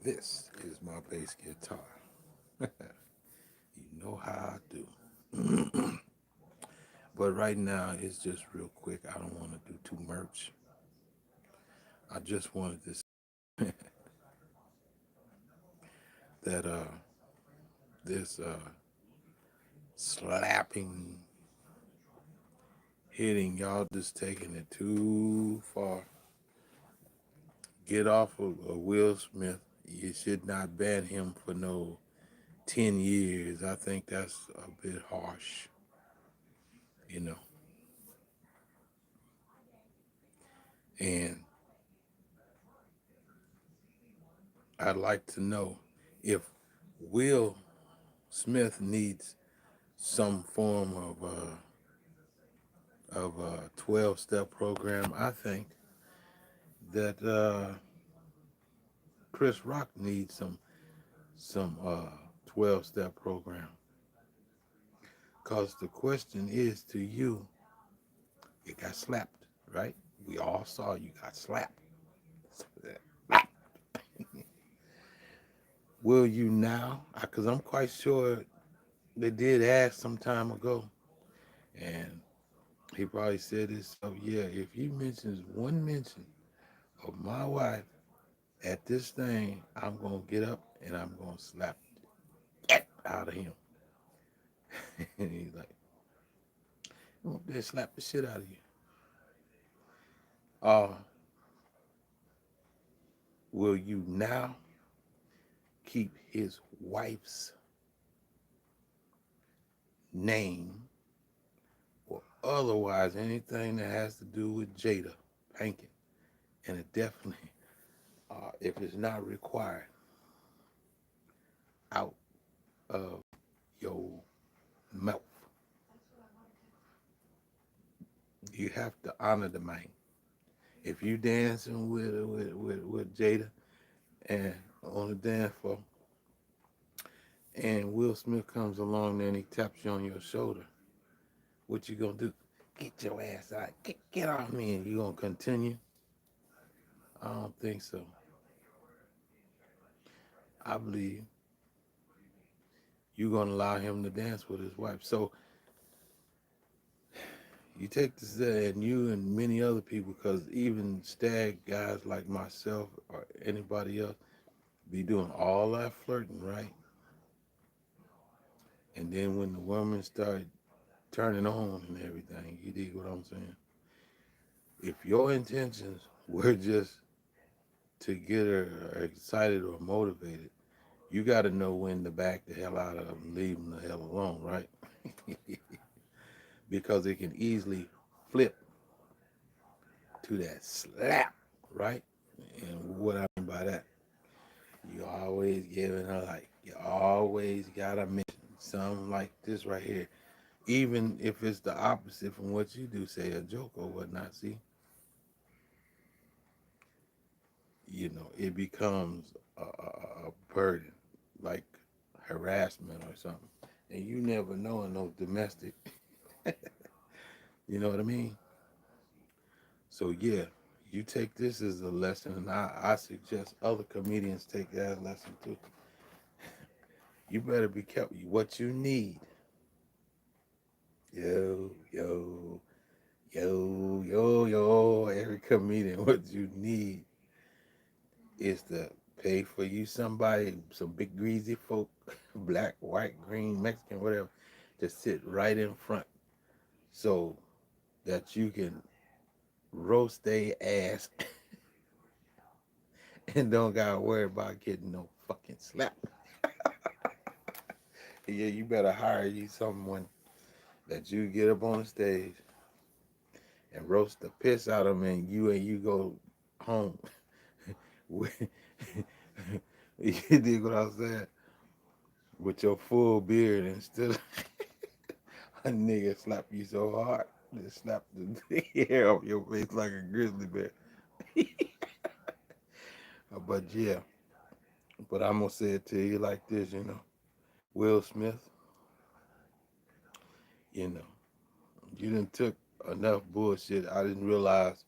This is my bass guitar. You know how I do. But right now, it's just real quick. I don't want to do too much. I just wanted to say that this slapping, hitting, y'all just taking it too far. Get off of Will Smith. You should not ban him for no 10 years. I think that's a bit harsh, you know. And I'd like to know if Will Smith needs some form of a 12-step program. I think that Chris Rock needs some 12-step program. Cause the question is to you, you got slapped, right? We all saw you got slapped. Will you now? Because I'm quite sure they did ask some time ago, and he probably said this. So yeah, if he mentions one mention of my wife at this thing, I'm gonna get up and I'm gonna slap it out of him. And he's like, they slap the shit out of you. Uh, will you now keep his wife's name or otherwise anything that has to do with Jada Pinkett? And it definitely, if it's not required, out of your mouth. You have to honor the man. If you dancing with Jada and on the dance floor, and Will Smith comes along and he taps you on your shoulder, what you gonna do? Get your ass out. Get off me. And you gonna continue? I don't think so. I believe you're gonna allow him to dance with his wife. So you take this and you and many other people, because even stag guys like myself or anybody else be doing all that flirting, right? And then when the women start turning on and everything, you dig what I'm saying? If your intentions were just to get her excited or motivated, you got to know when to back the hell out of them and leave them the hell alone, right? Because it can easily flip to that slap, right? And what I mean by that, you always giving her like, you always got to mention something like this right here. Even if it's the opposite from what you do, say a joke or whatnot, see, it becomes a burden, like harassment or something. And you never know in those domestic, you know what I mean? So yeah, you take this as a lesson, and I suggest other comedians take that as a lesson too. You better be careful. What you need, yo, yo, yo, every comedian, what you need is to pay for you somebody, some big greasy folk, black, white, green, Mexican, whatever, to sit right in front so that you can roast their ass and don't gotta worry about getting no fucking slap. Yeah, you better hire you someone that you get up on the stage and roast the piss out of them, and you go home. You dig what I'm saying? With your full beard instead of a nigga slap you so hard, just slap the hair off your face like a grizzly bear. But yeah, but I'm gonna say it to you like this, Will Smith, you know, you didn't took enough bullshit. I didn't realize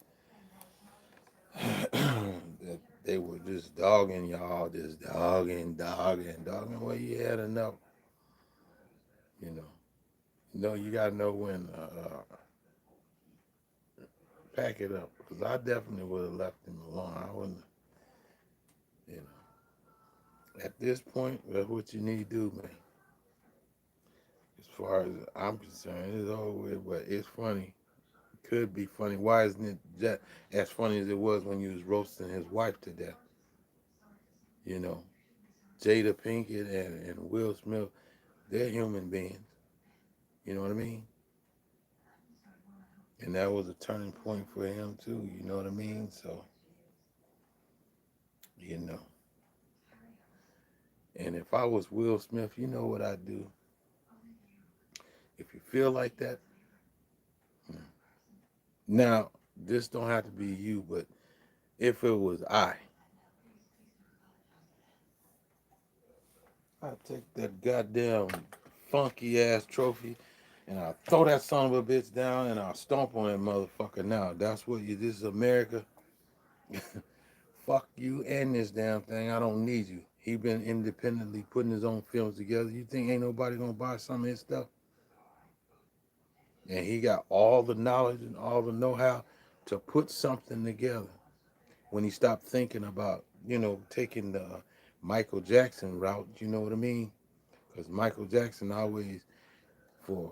that they were just dogging y'all, just dogging. Well, you had enough, you know. You gotta know when pack it up, because I definitely would have left him alone. I wouldn't, you know. At this point, that's what you need to do, man. As far as I'm concerned, it's over with, but it's funny. Could be funny. Why isn't it just as funny as it was when you was roasting his wife to death? You know, Jada Pinkett and Will Smith, they're human beings. You know what I mean? And that was a turning point for him too. You know what I mean? So, you know. And if I was Will Smith, you know what I'd do? If you feel like that, now this don't have to be you, but if it was I'd take that goddamn funky ass trophy and I'll throw that son of a bitch down and I'll stomp on that motherfucker now. That's what you, this is America. Fuck you and this damn thing. I don't need you. He been independently putting his own films together. You think ain't nobody gonna buy some of his stuff? And he got all the knowledge and all the know-how to put something together. When he stopped thinking about, taking the Michael Jackson route, you know what I mean? Because Michael Jackson always, for,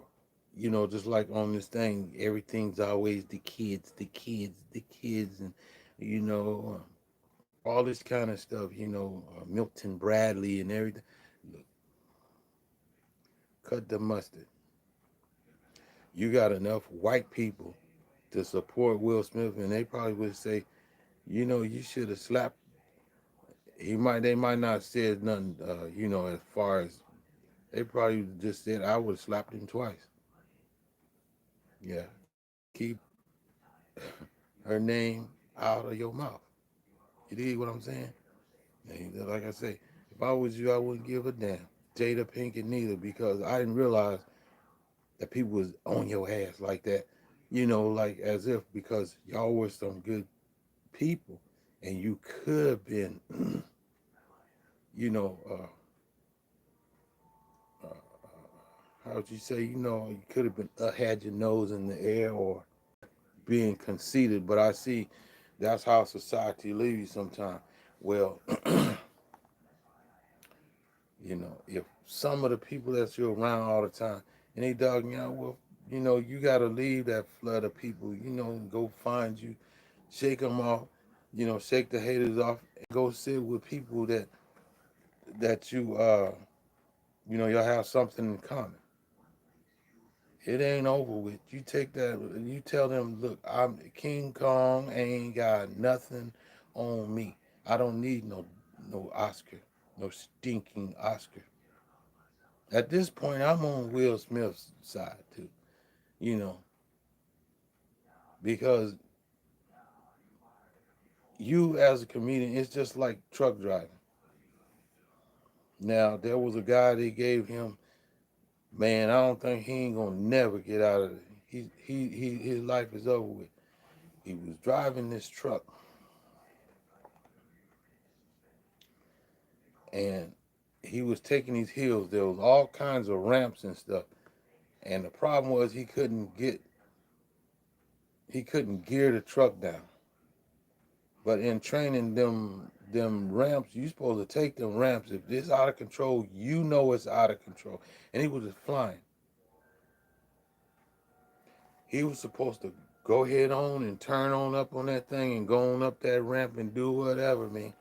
just like on this thing, everything's always the kids, and, all this kind of stuff, Milton Bradley and everything. Look, cut the mustard. You got enough white people to support Will Smith, and they probably would say, you should have slapped. They might not have said nothing, as far as they probably just said, I would have slapped him twice. Yeah, keep her name out of your mouth. You dig what I'm saying? And like I say, if I was you, I wouldn't give a damn. Jada Pinkett neither, because I didn't realize that people was on your ass like that. Like as if because y'all were some good people, and you could have been, you know, how would you say, you could have been had your nose in the air or being conceited. But I see that's how society leaves you sometimes. Well, if some of the people that you're around all the time and they dogging you out, well, you got to leave that flood of people, go find you, shake them off, shake the haters off, and go sit with people that you'll have something in common. It ain't over with. You take that, you tell them, look, I'm King Kong, ain't got nothing on me. I don't need no Oscar, no stinking Oscar. At this point, I'm on Will Smith's side too, you know, because you as a comedian, it's just like truck driving. Now, there was a guy they gave him, man, I don't think he ain't gonna never get out of it. His life is over with. He was driving this truck and he was taking these hills. There was all kinds of ramps and stuff. And the problem was he couldn't gear the truck down. But in training them ramps, you supposed to take them ramps. If it's out of control, you know it's out of control. And he was just flying. He was supposed to go head on and turn on up on that thing and go on up that ramp and do whatever, man.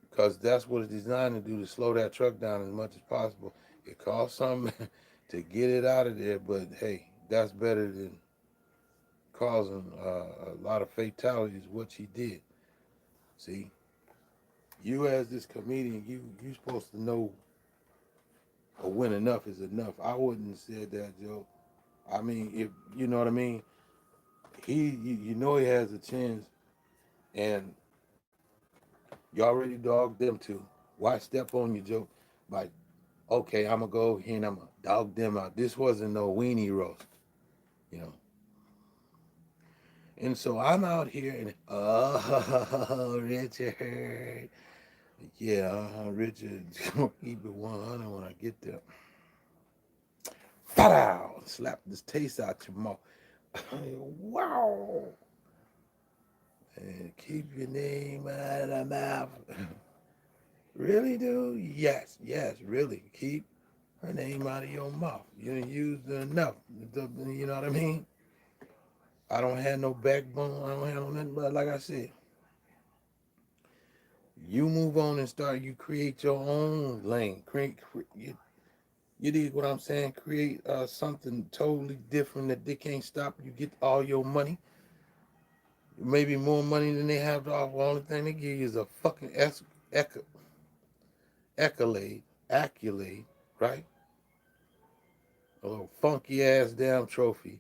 Because that's what it's designed to do, to slow that truck down as much as possible. It costs something to get it out of there, but hey, that's better than causing a lot of fatalities, which he did. See, you as this comedian, you supposed to know when enough is enough. I wouldn't have said that, Joe. I mean, if you know what I mean, he has a chance, and you already dogged them too. Why step on you, Joe? Like, okay, I'm gonna go here and I'm gonna dog them out. This wasn't no weenie roast, you know. And so I'm out here and oh, Richard, yeah, Richard's gonna keep it 100 when I get there. Pow! Slap this taste out your mouth. Wow! And keep your name out of the mouth. Really, dude? Yes, yes, really. Keep her name out of your mouth. You didn't use it enough. You know what I mean? I don't have no backbone. I don't have no nothing. But like I said, you move on and start. You create your own lane. You dig what I'm saying? Create something totally different that they can't stop. You get all your money, maybe more money than they have to offer. The only thing they give you is a fucking accolade, right? A little funky ass damn trophy,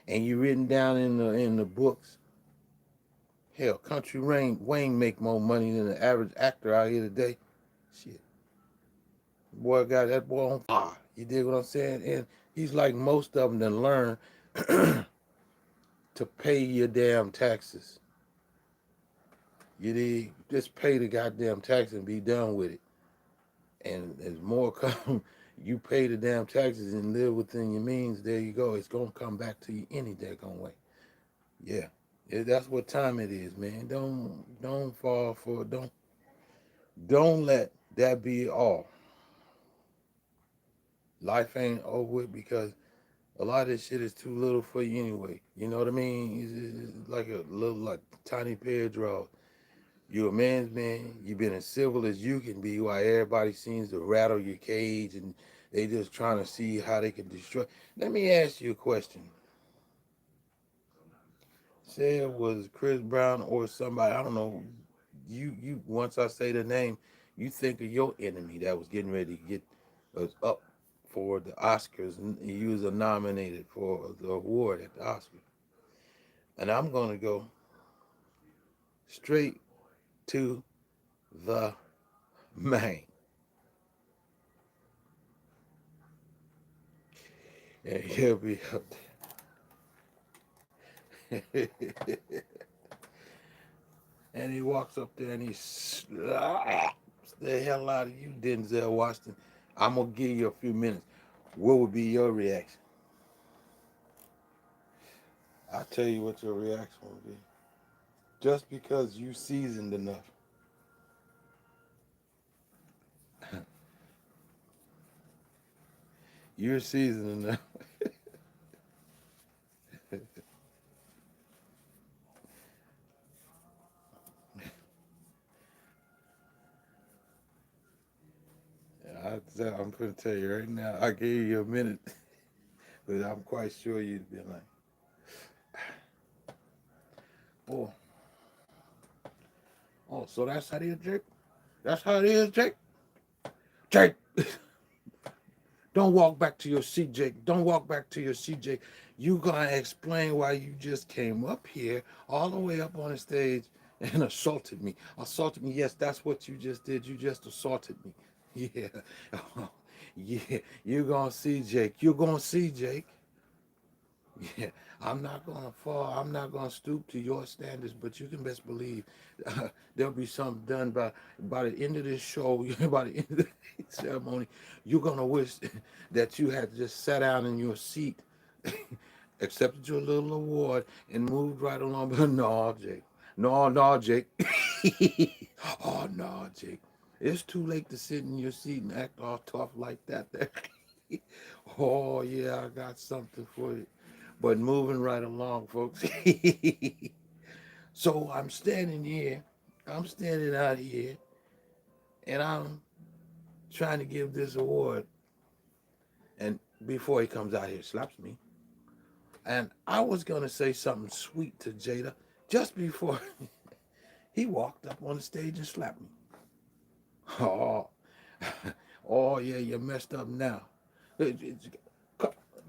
and you written down in the books. Hell, Country Wayne make more money than the average actor out here today. Shit, boy got that boy on fire. You dig what I'm saying? And he's like most of them that learn to pay your damn taxes. You dig? Just pay the goddamn tax and be done with it. And as more come, you pay the damn taxes and live within your means. There you go. It's gonna come back to you any daggone way. Yeah. Yeah, that's what time it is, man. Don't fall for it. Don't let that be all. Life ain't over with because a lot of this shit is too little for you anyway. You know what I mean? It's like a little like tiny pair of drawers. You're a man's man. You've been as civil as you can be while everybody seems to rattle your cage and they just trying to see how they can destroy. Let me ask you a question. Say it was Chris Brown or somebody, I don't know. You once I say the name, you think of your enemy that was getting ready to get was up for the Oscars and you was nominated for the award at the Oscars. And I'm gonna go straight to the main. And he'll be up there. And he walks up there and he slaps the hell out of you, Denzel Washington. I'm gonna give you a few minutes. What would be your reaction? I'll tell you what your reaction would be. Just because you seasoned enough. You're seasoned enough. I'm gonna tell you right now. I gave you a minute, but I'm quite sure you'd be like, "Oh, oh, so that's how it is, Jake. That's how it is, Jake. Jake, don't walk back to your seat, Jake. Don't walk back to your seat, Jake. You gonna explain why you just came up here, all the way up on the stage, and assaulted me. Assaulted me. Yes, that's what you just did. You just assaulted me. Yeah, yeah. You're gonna see, Jake. You're gonna see, Jake. Yeah, I'm not gonna fall. I'm not gonna stoop to your standards, but you can best believe there'll be something done by the end of this show, by the end of the ceremony. You're gonna wish that you had just sat down in your seat, accepted your little award, and moved right along. But no, Jake. No, no, Jake. Oh no, Jake. It's too late to sit in your seat and act all tough like that. Oh yeah, I got something for you. But moving right along, folks. So I'm standing here, I'm standing out here, and I'm trying to give this award. And before he comes out here, slaps me. And I was gonna say something sweet to Jada just before he walked up on the stage and slapped me. Oh, oh yeah, you messed up now.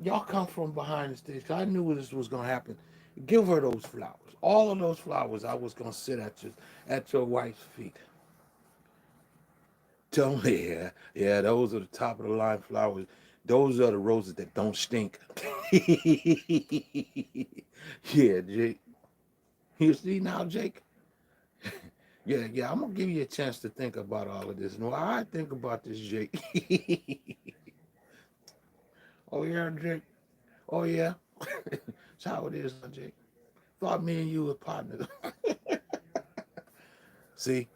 Y'all come from behind the stage. 'Cause I knew this was gonna happen. Give her those flowers. All of those flowers. I was gonna sit at your wife's feet. Tell me, yeah, yeah, those are the top of the line flowers. Those are the roses that don't stink. Yeah, Jake. You see now, Jake? Yeah, yeah, I'm gonna give you a chance to think about all of this. And while I think about this, Jake. Oh yeah, Jake. Oh yeah. That's how it is, huh, Jake. Thought me and you were partners. See?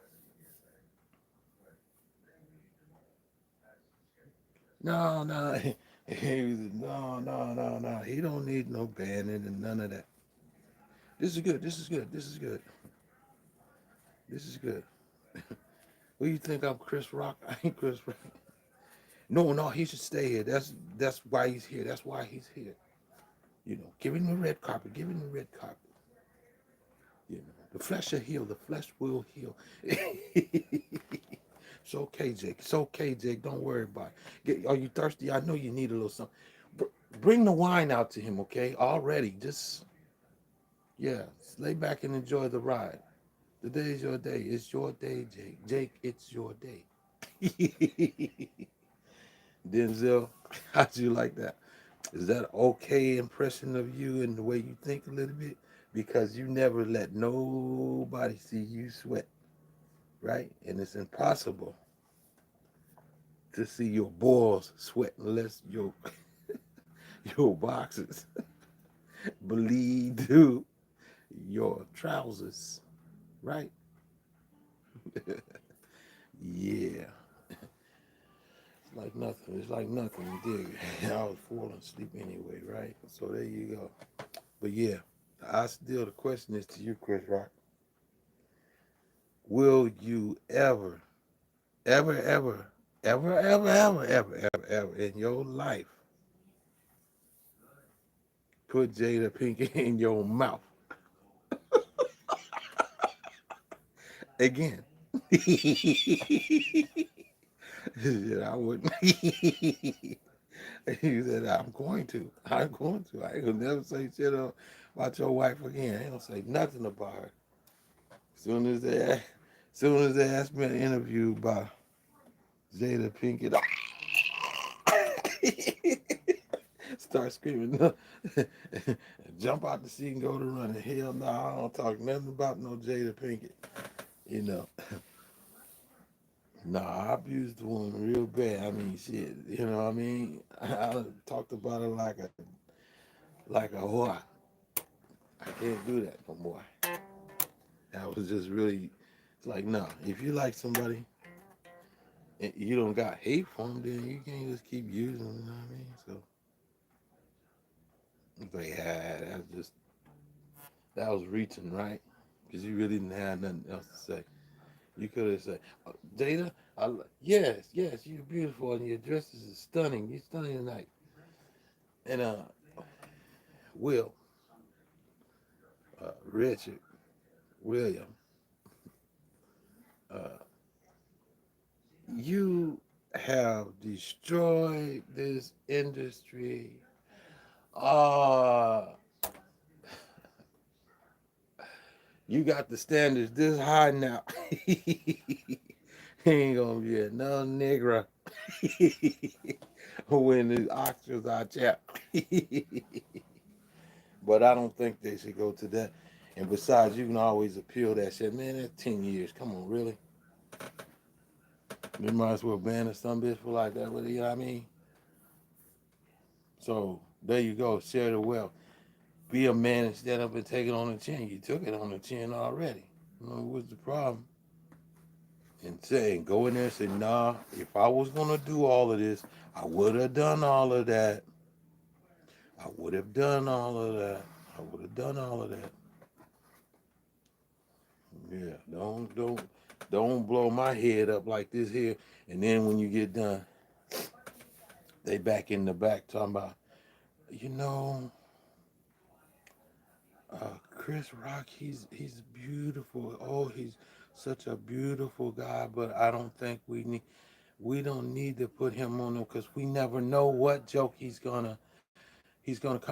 No, no. No. He don't need no banning and none of that. This is good. This is good. This is good. This is good. What do you think I'm Chris Rock? I ain't Chris Rock. No, no, he should stay here. That's why he's here. That's why he's here. You know, give him the red carpet. Give him the red carpet. You know, the flesh will heal. The flesh will heal. It's okay, Jake. It's okay, Jake. Don't worry about it. Are you thirsty? I know you need a little something. Bring the wine out to him, okay? Already. Just, yeah, lay back and enjoy the ride. Today is your day. It's your day, Jake. Jake, it's your day. Denzel, how'd you like that? Is that okay impression of you and the way you think a little bit? Because you never let nobody see you sweat, right? And it's impossible to see your balls sweat unless your boxes bleed through your trousers, right? Yeah. It's like nothing. It's like nothing. You dig? I was falling asleep anyway, right? So there you go. But yeah, the question is to you, Chris Rock. Will you ever, ever in your life put Jada Pinkett in your mouth again? He said, I wouldn't. He said, I'm going to. I'm going to. I ain't gonna never say shit about your wife again. I ain't gonna say nothing about her. Soon as they asked me an interview about Jada Pinkett, start screaming, jump out the seat and go to running. Hell no, I don't talk nothing about no Jada Pinkett. You know, nah, I abused the woman real bad. I mean, shit. You know what I mean? I talked about her like a whore. I can't do that no more. That was just really. It's like, no. If you like somebody and you don't got hate for them, then you can't just keep using them. You know what I mean? So it's like, yeah, that was reaching, right? Because you really didn't have nothing else to say. You could have said, Jada, yes, you're beautiful and your dresses is stunning. You're stunning tonight. And Will, Richard, William, uh, you have destroyed this industry. Uh, you got the standards this high now. Ain't gonna be another nigga when the Oscars are chapped. But I don't think they should go to that. And besides, you can always appeal that shit. Man, that's 10 years. Come on, really? You might as well ban a some bitch for like that. You know what I mean? So there you go. Share the wealth. Be a man and stand up and take it on the chin. You took it on the chin already. You know, what's the problem? And go in there and say, nah, if I was going to do all of this, I would have done all of that. I would have done all of that. I would have done all of that. Yeah, don't blow my head up like this here. And then when you get done, they back in the back talking about, you know, Chris Rock, he's beautiful. Oh, he's such a beautiful guy, but I don't think we don't need to put him on them because we never know what joke he's gonna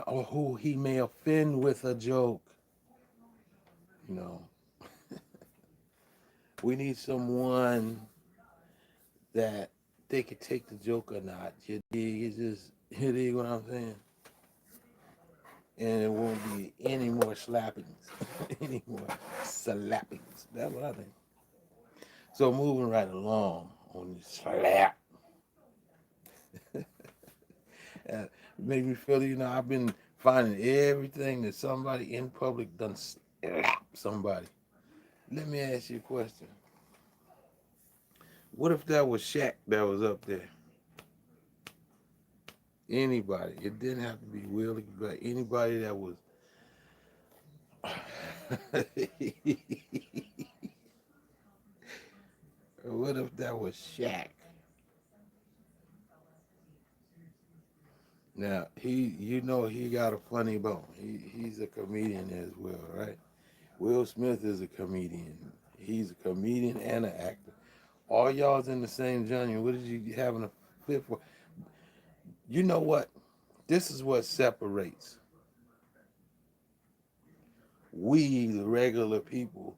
or who he may offend with a joke. You know, we need someone that they could take the joke or not. You dig? It's just you dig what I'm saying? and it won't be any more slappings, any more slappings. That's what I think. So moving right along on this slap, uh, make me feel, I've been finding everything that somebody in public done slap somebody. Let me ask you a question. What if that was Shaq that was up there? Anybody. It didn't have to be Willie, but anybody that was. What if that was Shaq? Now he got a funny bone. He's a comedian as well, right? Will Smith is a comedian. He's a comedian and an actor. All y'all's in the same genre. What did you having a flip for? You know what? This is what separates we, the regular people,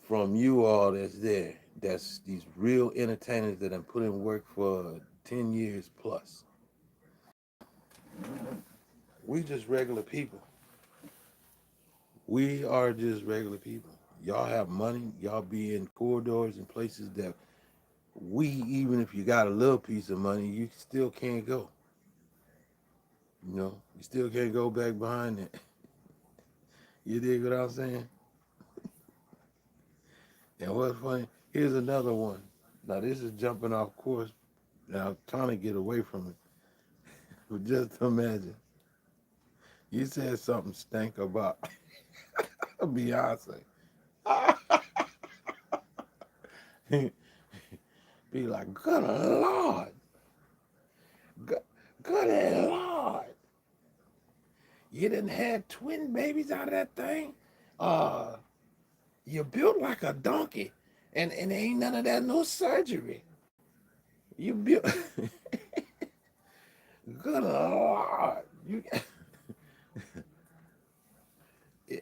from you all that's there. That's these real entertainers that have put in work for 10 years plus. We just regular people. We are just regular people. Y'all have money. Y'all be in corridors and places that we, even if you got a little piece of money, you still can't go. You still can't go back behind it. You dig what I'm saying? And what's funny, here's another one. Now, this is jumping off course. Now, I'm trying to get away from it. But just imagine, you said something stank about Beyonce. Be like, good Lord. Good, good Lord. You didn't have twin babies out of that thing? Uh, you built like a donkey. And ain't none of that, no surgery. You built, good Lord.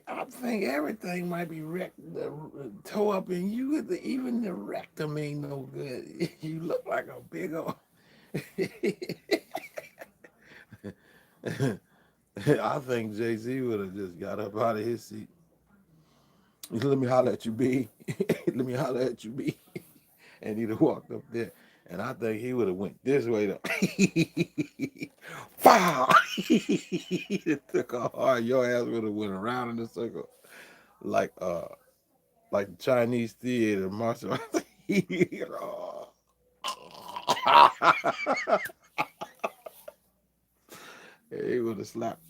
I think everything might be toe up in you. Even the rectum ain't no good. You look like a big old. I think Jay-Z would have just got up out of his seat. Let me holler at you, B. Let me holler at you, B. And he'd have walked up there. And I think he would have went this way though. Wow! It took a hard. Your ass would have went around in a circle like the Chinese theater martial arts. He would have slapped.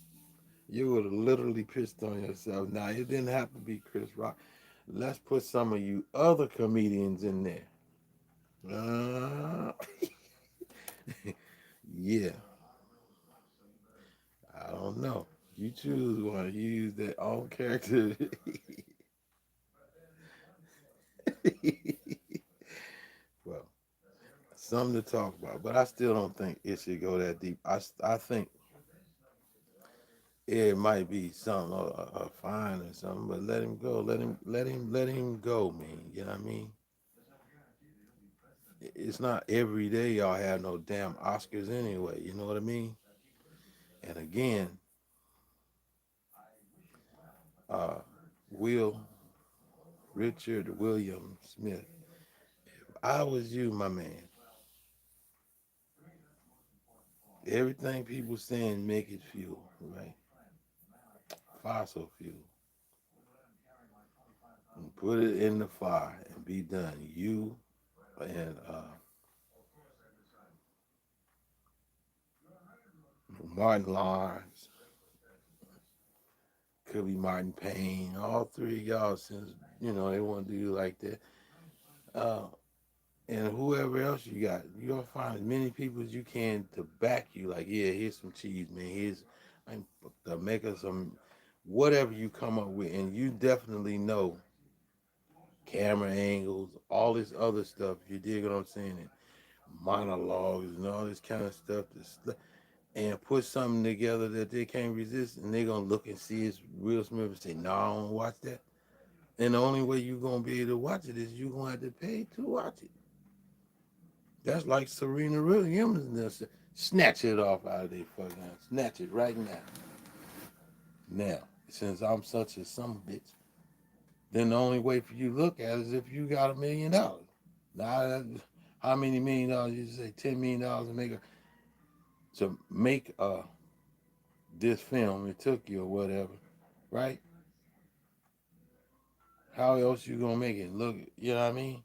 You would have literally pissed on yourself. Now it didn't have to be Chris Rock. Let's put some of you other comedians in there. Uh, yeah, I don't know. You choose one. You use that own character. Well, something to talk about, but I still don't think it should go that deep. I think it might be something a fine or something, but let him go. Let him go, man. You know what I mean? It's not every day y'all have no damn Oscars anyway. You know what I mean? And again, uh, Will Richard William Smith. If I was you, my man, everything people saying make it fuel, right? Fossil fuel. And put it in the fire and be done. You and Martin Lawrence, could be Martin Payne, all three of y'all, since they want to do you like that. Uh, and whoever else you got, you're gonna find as many people as you can to back you. Like, yeah, here's some cheese, man. Here's to make us some whatever you come up with, and you definitely know camera angles, all this other stuff. You dig what I'm saying? And monologues and all this kind of stuff. And put something together that they can't resist, and they're gonna look and see it's Will Smith and say, "No, I don't watch that." And the only way you're gonna be able to watch it is you're gonna have to pay to watch it. That's like Serena Williams. Snatch it off out of there, fucking snatch it right now. Now, since I'm such a some bitch, then the only way for you to look at it is if you got $1 million. Now, how many $1 million you say $10 million to make this film it took you or whatever, right? How else you gonna make it look? You know what I mean?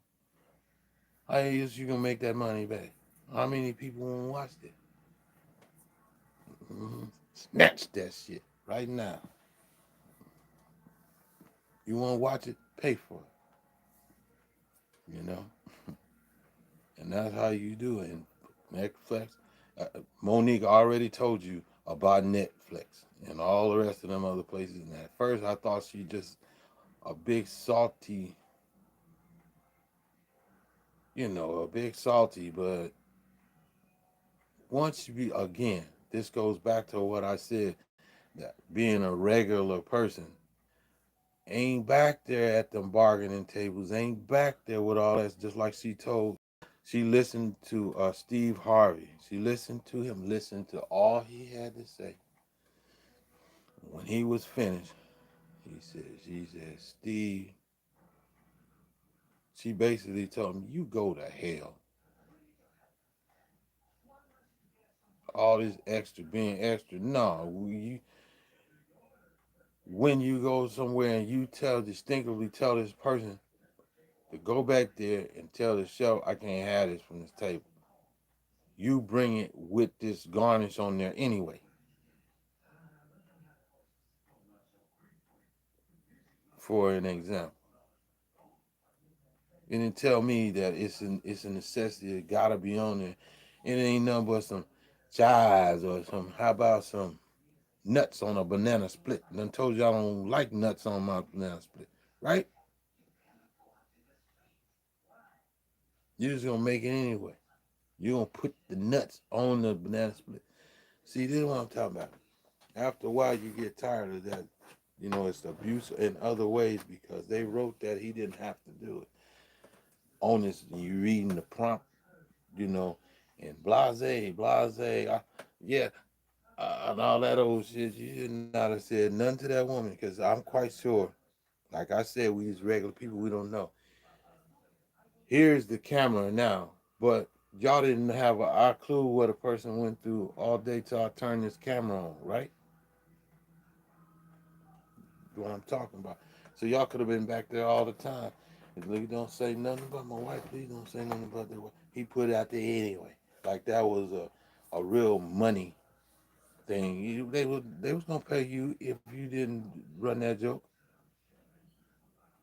How else you gonna make that money back? How many people wanna watch it? Snatch that shit right now. You wanna watch it? Pay for it. You know, and that's how you do it. And Netflix, Monique already told you about Netflix and all the rest of them other places. And at first, I thought she just a big salty, a big salty. But once you be again, this goes back to what I said that being a regular person ain't back there at them bargaining tables, ain't back there with all that. Just like she listened to Steve Harvey. She listened to him, listened to all he had to say. When he was finished, she said, Steve, she basically told him, you go to hell. All this extra, being extra. No, when you go somewhere and you distinctively tell this person to go back there and tell the chef, I can't have this from this table. You bring it with this garnish on there anyway. For an example, and then tell me that it's a necessity. It gotta be on there. And it ain't nothing but some chives or some. How about some nuts on a banana split? And I told you I don't like nuts on my banana split, right? You're just gonna make it anyway. You're gonna put the nuts on the banana split. See, this is what I'm talking about. After a while, you get tired of that. It's abuse in other ways because they wrote that he didn't have to do it. On this, you reading the prompt, you know, and blase, yeah, and all that old shit. You should not have said nothing to that woman because I'm quite sure, like I said, we as regular people, we don't know. Here's the camera now, but y'all didn't have a clue what a person went through all day till I turned this camera on, right? What I'm talking about. So y'all could have been back there all the time. Look, don't say nothing about my wife. Please don't say nothing about that. He put it out there anyway. Like that was a real money thing. They was gonna pay you if you didn't run that joke.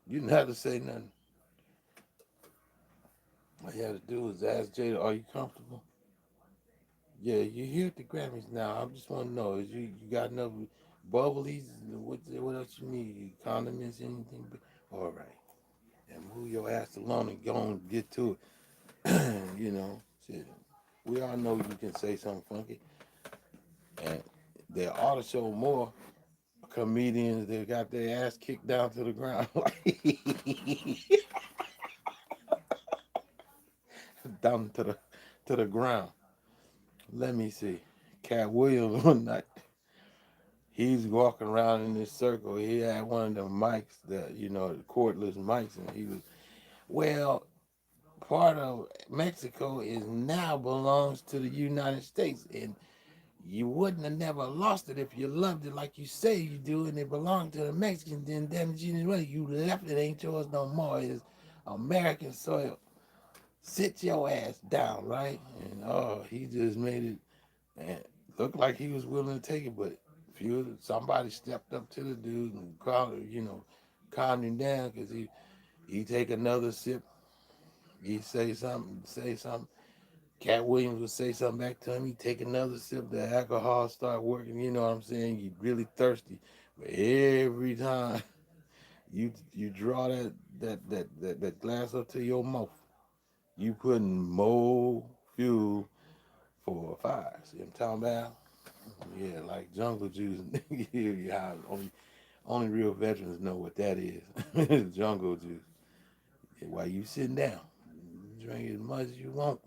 You didn't have to say nothing. All you had to do was ask Jada, "Are you comfortable?" Yeah, you're here at the Grammys now. I just want to know, is you got enough bubblies? What else you need? Condiments, anything? All right. And move your ass along and go and get to it. Shit. We all know you can say something funky. And there ought to show more comedians that got their ass kicked down to the ground. Down to the ground. Let me see. Cat Williams one night, he's walking around in this circle. He had one of the mics the cordless mics, and he was, well, part of Mexico is now belongs to the United States, and you wouldn't have never lost it if you loved it like you say you do, and it belonged to the Mexicans. Then damn you left it, ain't yours no more. It's American soil. Sit your ass down, right? And he just made it, and looked like he was willing to take it, but somebody stepped up to the dude and calmed him down because he take another sip. He say something. Cat Williams would say something back to him. He take another sip. The alcohol start working. You know what I'm saying? You really thirsty, but every time you draw that glass up to your mouth, you putting more fuel for a fire. See what I'm talking about? Yeah, like jungle juice. Yeah, only real veterans know what that is. Jungle juice. Yeah, while you sitting down, drink as much as you want.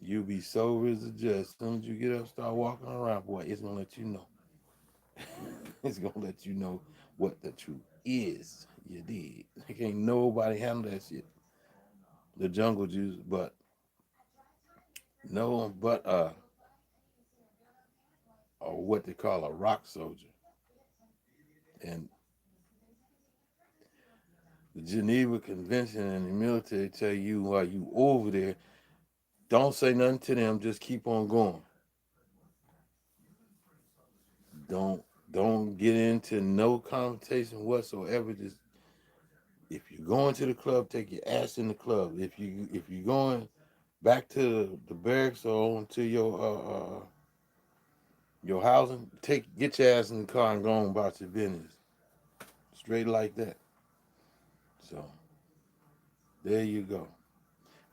You be sober as a judge. As soon as you get up, start walking around, boy, it's gonna let you know. It's gonna let you know what the truth is. You did. Can't nobody handle that shit. The jungle juice, but no one but or what they call a rock soldier. And the Geneva Convention and the military tell you while you over there, don't say nothing to them, just keep on going. Don't don't get into no conversation whatsoever. Just if you're going to the club, take your ass in the club. If you're going back to the barracks or on to your housing, get your ass in the car and go on about your business. Straight like that. So there you go.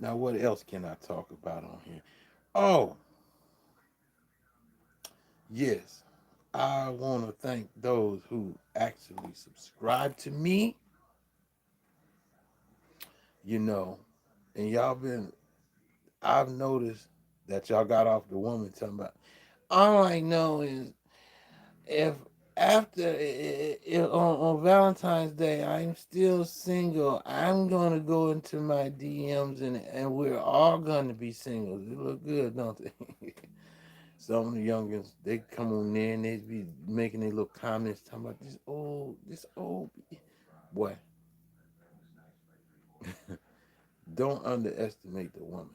Now what else can I talk about on here? Oh, yes. I want to thank those who actually subscribe to me, you know, and y'all been, I've noticed that y'all got off the woman talking about, all I know is if after on Valentine's Day I'm still single, I'm gonna go into my DMs and we're all gonna be single. They look good, don't they? Some of the youngins, they come on there and they be making their little comments talking about this old boy. Don't underestimate the woman.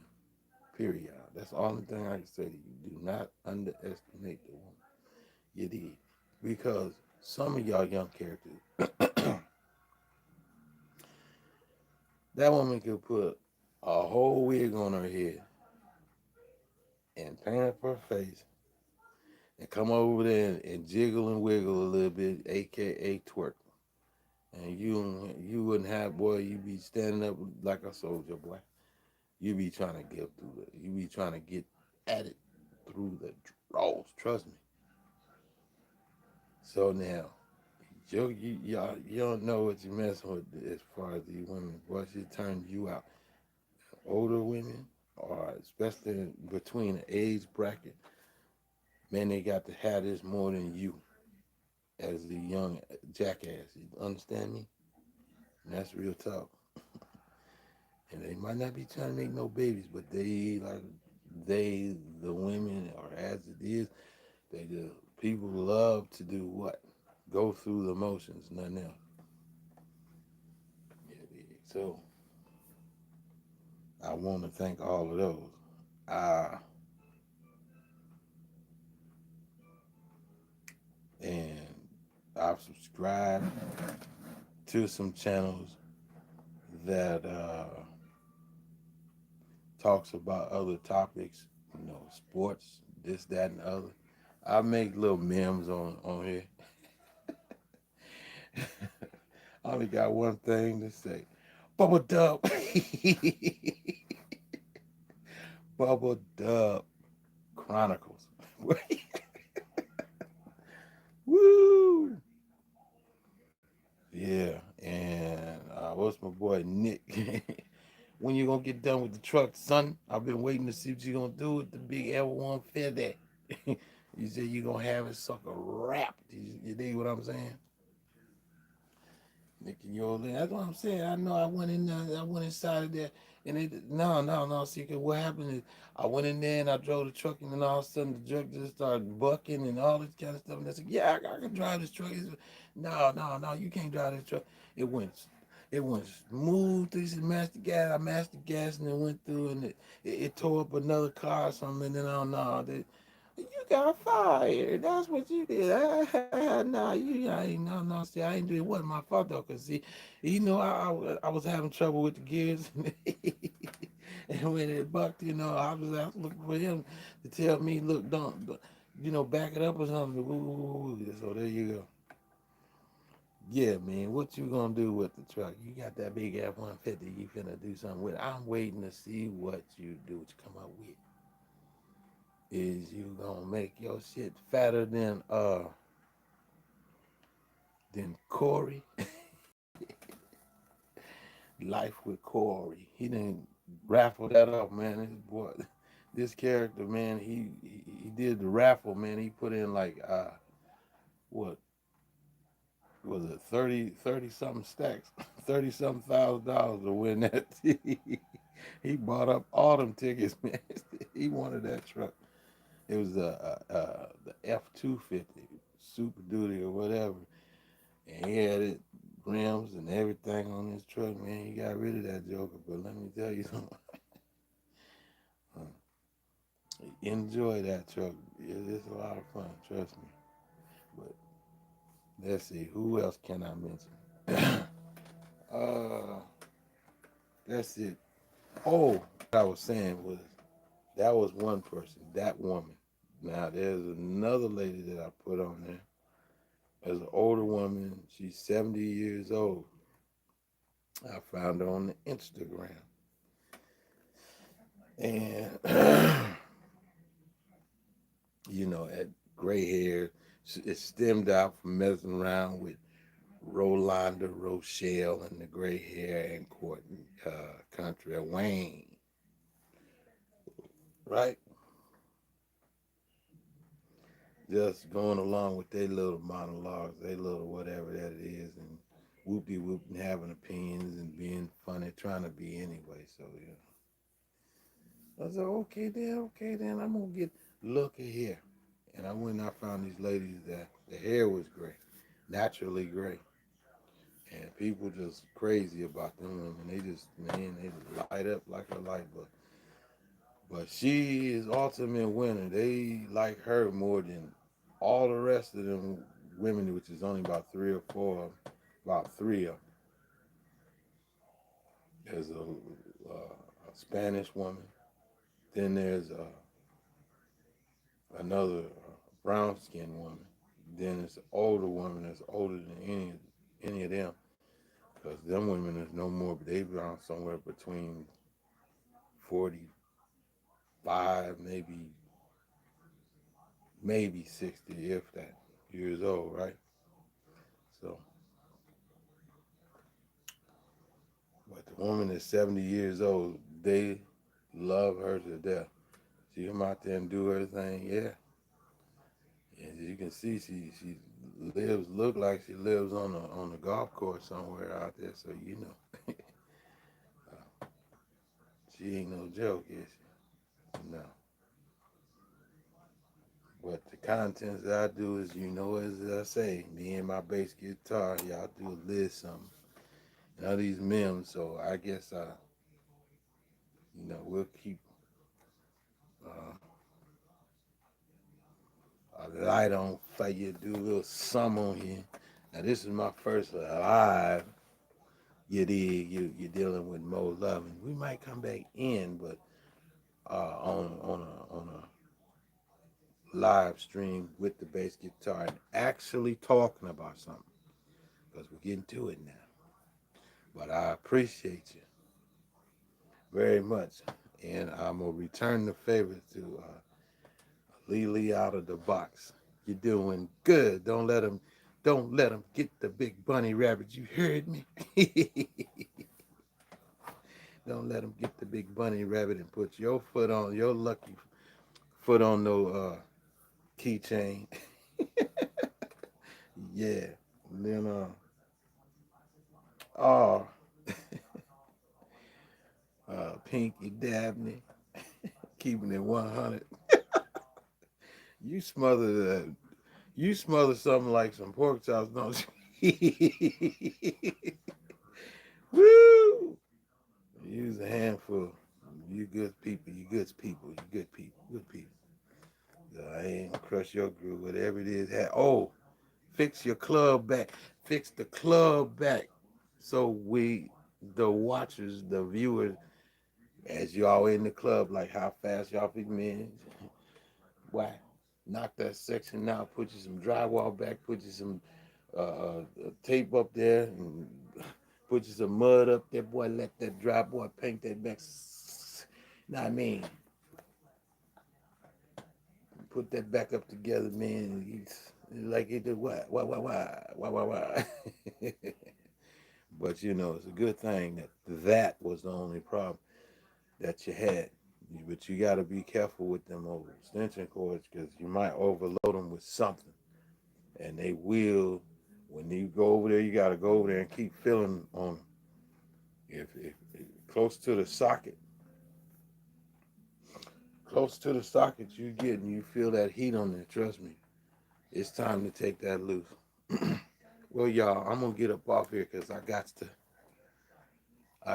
Period. That's the only thing I can say to you. Do not underestimate the woman. You did. Because some of y'all young characters, that woman could put a whole wig on her head and paint up her face and come over there and jiggle and wiggle a little bit, aka twerk. And you wouldn't have, boy, you be standing up like a soldier, boy. You be trying to get through it. You be trying to get at it through the draws. Trust me. So now, you don't know what you're messing with as far as these women. Boy, she turns you out. Older women, or especially between the age bracket, man, they got to have this more than you as the young jackass. You understand me? And that's real talk. And they might not be trying to make no babies, but the women, or as it is, the people love to do what? Go through the motions, nothing else. Yeah, so I want to thank all of those. Uh, and I've subscribed to some channels that talks about other topics, sports, this, that, and the other. I make little memes on here. I only got one thing to say. Bubble Dub. Bubble Dub Chronicles. Woo! Yeah, and what's my boy Nick? When you gonna get done with the truck, son? I've been waiting to see what you gonna do with the big L150. You said you gonna have it sucker wrapped. You dig what I'm saying? Nicky Yola. That's what I'm saying. I know I went in there, I went inside of there, and no. See, 'cause what happened is I went in there and I drove the truck, and then all of a sudden the truck just started bucking and all this kind of stuff. And I said, "Yeah, I can drive this truck." He said, no, you can't drive this truck. It went, it went smooth. He said, "Master gas." I mashed the gas, and it went through, and it tore up another car or something. And then I don't know. You got fired. That's what you did. Nah, I ain't no. See, I ain't do it. Wasn't my fault though. Cause see, I was having trouble with the gears, and when it bucked, I was looking for him to tell me, look, don't, back it up or something. Ooh. So there you go. Yeah, man. What you gonna do with the truck? You got that big F-150. You finna do something with it. I'm waiting to see what you do. What you come up with. Is you gonna make your shit fatter than Corey? Life with Corey. He didn't raffle that up, man. This character, man, he did the raffle, man. He put in like what? Was it 30 something stacks, 30 something $1,000 to win that. He bought up all them tickets, man. He wanted that truck. It was the F-250 Super Duty or whatever, and he had it rims and everything on his truck, man. He got rid of that joker, but let me tell you something. Enjoy that truck. It's a lot of fun, trust me. But let's see, who else can I mention? uh, that's it. Oh, what I was saying was that was one person, that woman. Now there's another lady that I put on there. There's an older woman. She's 70 years old. I found her on the Instagram. And, that gray hair, it stemmed out from messing around with Rolanda Rochelle and the gray hair and Courtney Country Wayne, right? Just going along with their little monologues, their little whatever that it is, and whoopty whoop and having opinions and being funny, trying to be anyway. So I said, okay then, I'm gonna get look at here. And I went and I found these ladies that the hair was gray, naturally gray. And people just crazy about them women. They just light up like a light bulb. But she is ultimate winner. They like her more than all the rest of them women, which is only about three or four, about three of them. There's a Spanish woman. Then there's another brown skinned woman. Then it's an older woman that's older than any of them. Because them women is no more, but they've around somewhere between 45, maybe 60, if that, years old, right? So, but the woman is 70 years old. They love her to death. She come out there and do her thing, yeah. And you can see she look like she lives on a golf course somewhere out there. So she ain't no joke, is she? No. But the contents that I do is, as I say, me and my bass guitar, y'all do a little something. Now these memes, so I guess we'll keep uh, a light on for you, do a little sum on here. Now this is my first live. You dig? You're dealing with Mo Lovin'. We might come back in, but on a live stream with the bass guitar and actually talking about something, because we're getting to it now. But I appreciate you very much, and I'm gonna return the favor to Lily out of the box. You're doing good. Don't let them get the big bunny rabbit. You heard me? Don't let them get the big bunny rabbit and put your lucky foot on no keychain. Yeah. And then oh Pinky Dabney, keeping it 100. You smother that. You smother something like some pork chops, don't you? Woo! Use a handful. You good people. You good people. You good people. Good people. I ain't gonna crush your groove, whatever it is. Oh, fix your club back. Fix the club back. So the watchers, the viewers, as y'all in the club, like how fast y'all think, man, why? Knock that section out, put you some drywall back, put you some tape up there, and put you some mud up there, boy. Let that dry, boy, paint that back. Know what I mean? Put that back up together, man. Like it did what? Why? But it's a good thing that was the only problem that you had. But you got to be careful with them over extension cords, because you might overload them with something, and they will When you go over there, you got to go over there and keep feeling on them. If close to the socket, you get and you feel that heat on there, trust me, it's time to take that loose. Well, y'all, I'm gonna get up off here because I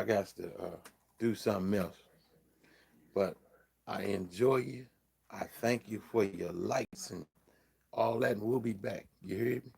got to do something else. But I enjoy you. I thank you for your likes and all that, and we'll be back. You hear me?